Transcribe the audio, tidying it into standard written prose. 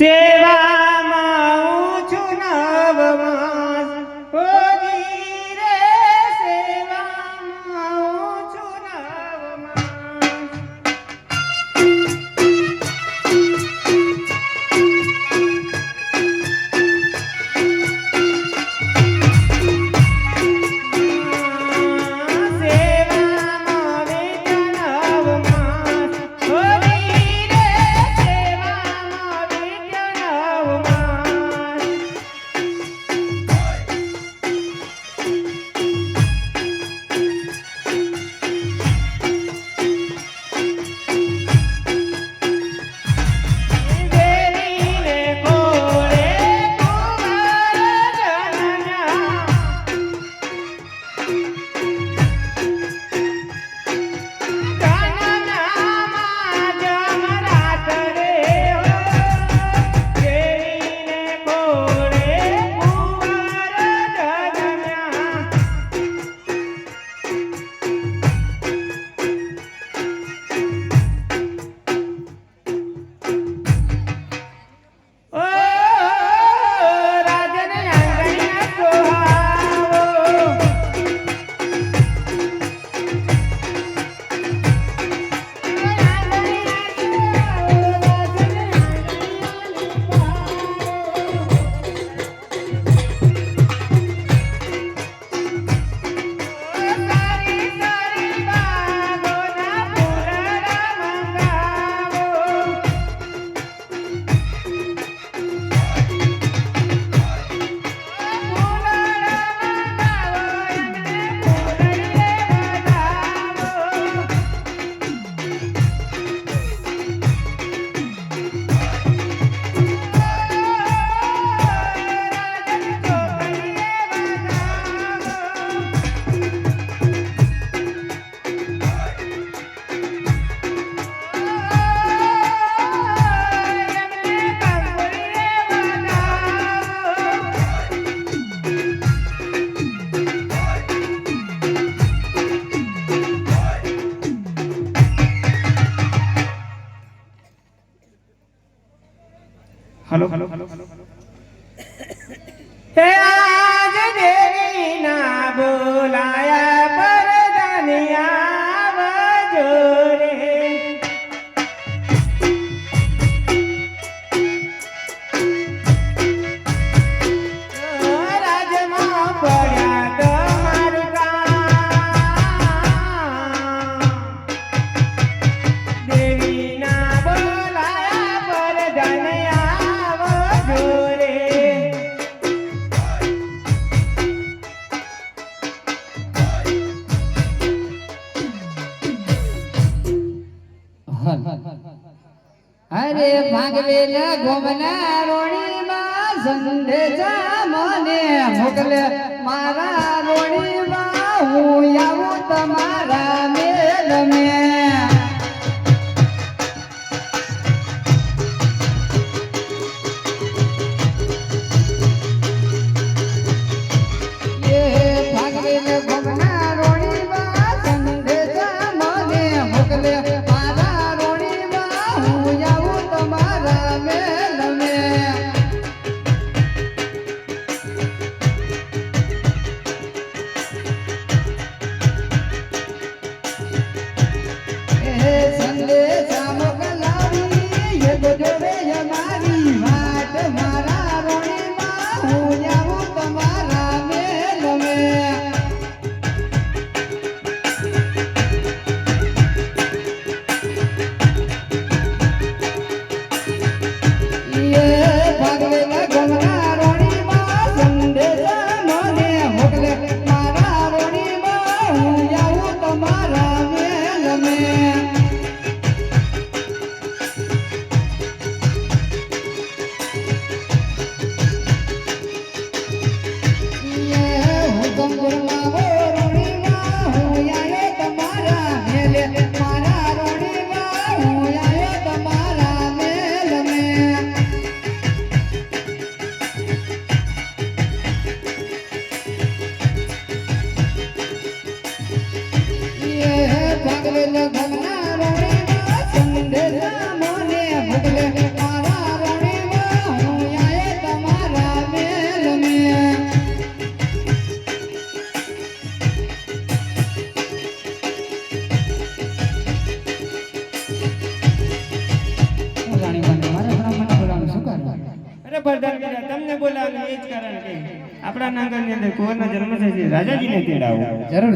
સેવામાં હું છું નવમાસ હોજી રે સેવામાં હું છું નવમાસ हेलो हे आज देवी ना बोलाया पर धनिया बजोरे राजमा पड़ा तुम्हारू देवी ना बोलाया पर धनिया अरे भागवेल गोमना रोणी में संदेशा मने मोकले मारा रोणी में हूँ आऊँ तमारा मेल में ये भागवेल गोमना रोणी में संदेशा मने मोकले પ્રધાન બીજા તમને બોલાવ્યું એ જ કારણ કે આપણા નાગરની અંદર કુંવરનો જન્મ થાય છે રાજાજીને તેડાવો જરૂર